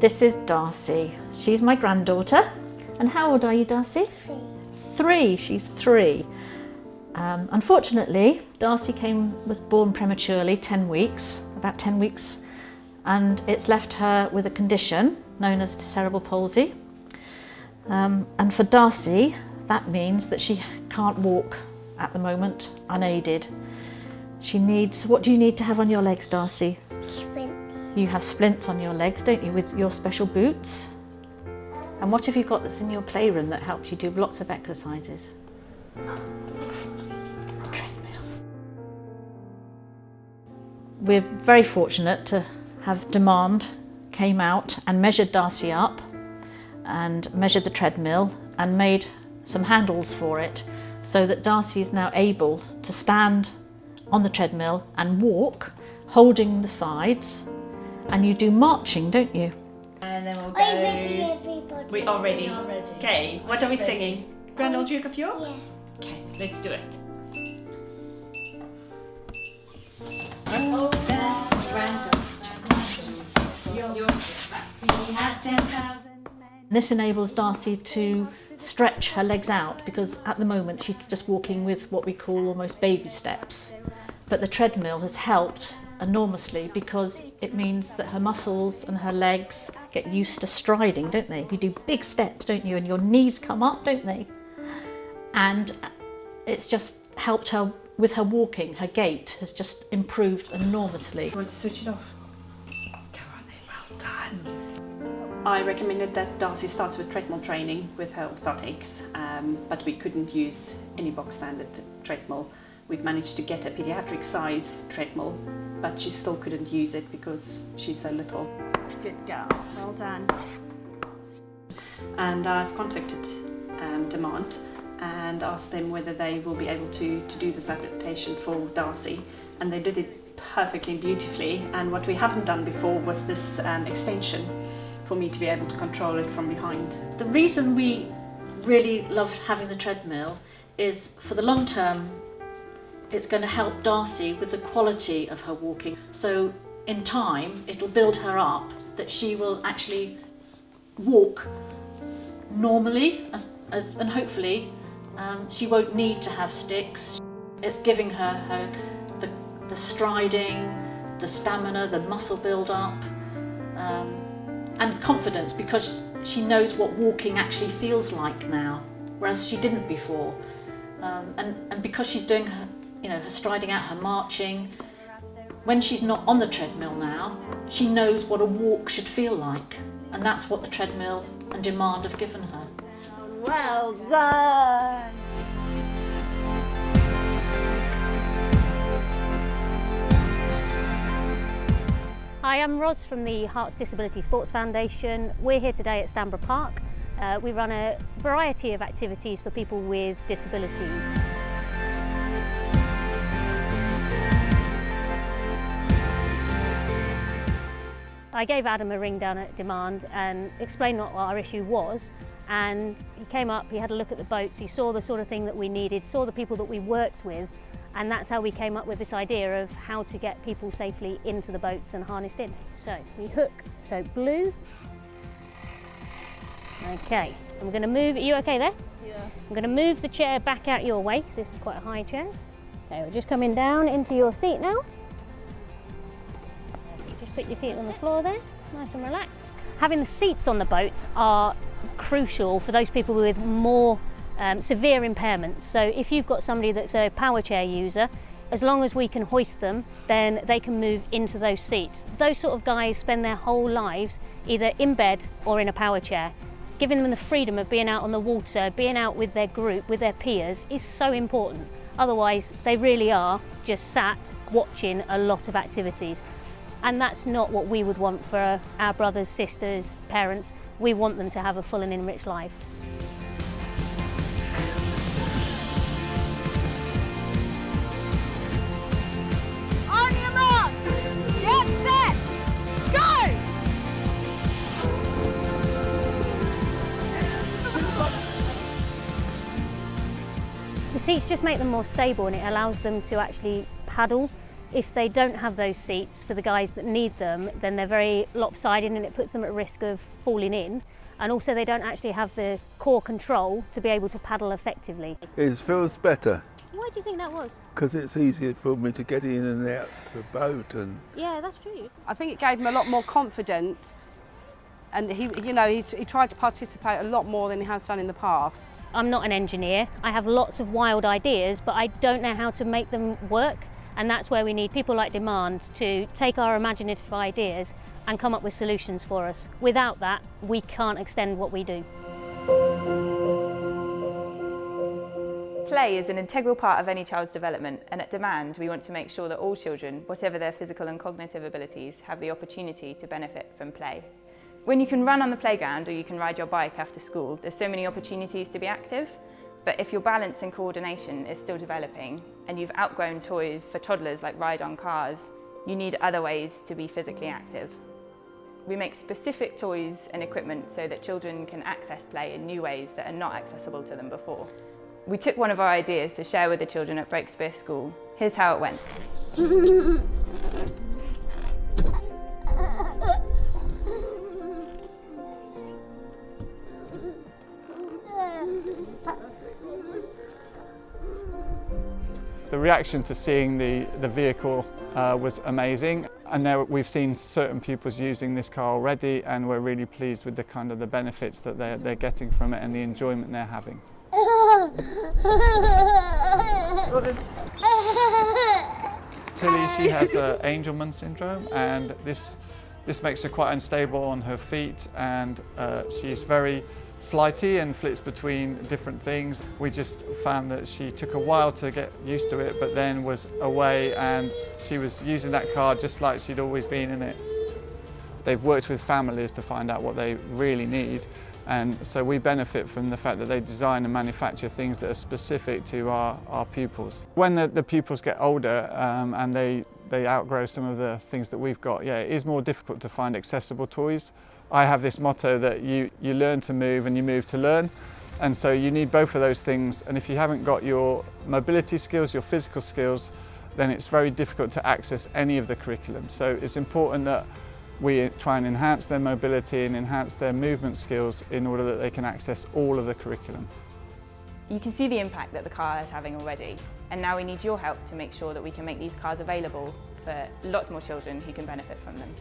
This is Darcy. She's my granddaughter. And how old are you, Darcy? 3. She's 3. Unfortunately, Darcy was born prematurely, 10 weeks, about 10 weeks, and it's left her with a condition known as cerebral palsy. And for Darcy, that means that she can't walk at the moment, unaided. What do you need to have on your legs, Darcy? Sprints. You have splints on your legs, don't you, with your special boots? And what have you got that's in your playroom that helps you do lots of exercises? Treadmill. We're very fortunate to have Demand came out and measured Darcy up and measured the treadmill and made some handles for it so that Darcy is now able to stand on the treadmill and walk, holding the sides. And you do marching, don't you? And then we'll go. Are you ready, everybody? We are ready. We are ready. Okay, what are we singing? Grand Old Duke of York? Yeah. Okay, let's do it. This enables Darcy to stretch her legs out because at the moment she's just walking with what we call almost baby steps. But the treadmill has helped enormously because it means that her muscles and her legs get used to striding, don't they? You do big steps, don't you? And your knees come up, don't they? And it's just helped her with her walking. Her gait has just improved enormously. You want to switch it off? Go on then, well done. I recommended that Darcy starts with treadmill training with her orthotics, but we couldn't use any box standard treadmill. We've managed to get a pediatric size treadmill, but she still couldn't use it because she's so little. Good girl, well done. And I've contacted Demand and asked them whether they will be able to do this adaptation for Darcy, and they did it perfectly beautifully. And what we haven't done before was this extension for me to be able to control it from behind. The reason we really loved having the treadmill is for the long term it's going to help Darcy with the quality of her walking. So in time it'll build her up that she will actually walk normally and hopefully she won't need to have sticks. It's giving her the striding, the stamina, the muscle build up and confidence because she knows what walking actually feels like now, whereas she didn't before. And because she's doing her striding out, her marching, when she's not on the treadmill now, she knows what a walk should feel like. And that's what the treadmill and Demand have given her. Well done! Hi, I'm Ros from the Hearts Disability Sports Foundation. We're here today at Stanborough Park. We run a variety of activities for people with disabilities. I gave Adam a ring down at Demand and explained what our issue was, and he came up, he had a look at the boats, he saw the sort of thing that we needed, saw the people that we worked with, and that's how we came up with this idea of how to get people safely into the boats and harnessed in. So we hook, so blue. Okay, I'm going to move, are you okay there? Yeah. I'm going to move the chair back out your way, because this is quite a high chair. Okay, we're just coming down into your seat now. Just put your feet on the floor there, nice and relaxed. Having the seats on the boats are crucial for those people with more severe impairments. So if you've got somebody that's a power chair user, as long as we can hoist them, then they can move into those seats. Those sort of guys spend their whole lives either in bed or in a power chair. Giving them the freedom of being out on the water, being out with their group, with their peers, is so important. Otherwise, they really are just sat watching a lot of activities. And that's not what we would want for our brothers, sisters, parents. We want them to have a full and enriched life. On your mark, get set, go! The seats just make them more stable and it allows them to actually paddle If they don't have those seats for the guys that need them, then they're very lopsided and it puts them at risk of falling in. And also they don't actually have the core control to be able to paddle effectively. It feels better Why do you think that was? because it's easier for me to get in and out the boat. And Yeah, that's true. I think it gave him a lot more confidence, and he tried to participate a lot more than he has done in the past. I'm not an engineer. I have lots of wild ideas, but I don't know how to make them work. And that's where we need people like Demand to take our imaginative ideas and come up with solutions for us. Without that, we can't extend what we do. Play is an integral part of any child's development, and at Demand we want to make sure that all children, whatever their physical and cognitive abilities, have the opportunity to benefit from play. When you can run on the playground or you can ride your bike after school, there's so many opportunities to be active. But if your balance and coordination is still developing and you've outgrown toys for toddlers like ride-on cars, you need other ways to be physically active. We make specific toys and equipment so that children can access play in new ways that are not accessible to them before. We took one of our ideas to share with the children at Breakspear School. Here's how it went. The reaction to seeing the vehicle was amazing, and now we've seen certain pupils using this car already, and we're really pleased with the benefits that they're getting from it and the enjoyment they're having. Tilly, she has Angelman syndrome, and this makes her quite unstable on her feet, and she's very flighty and flits between different things. We just found that she took a while to get used to it, but then was away and she was using that car just like she'd always been in it. They've worked with families to find out what they really need, and so we benefit from the fact that they design and manufacture things that are specific to our pupils. When the pupils get older and they outgrow some of the things that we've got, yeah, it is more difficult to find accessible toys. I have this motto that you learn to move and you move to learn, and so you need both of those things, and if you haven't got your mobility skills, your physical skills, then it's very difficult to access any of the curriculum. So it's important that we try and enhance their mobility and enhance their movement skills in order that they can access all of the curriculum. You can see the impact that the car is having already, and now we need your help to make sure that we can make these cars available for lots more children who can benefit from them.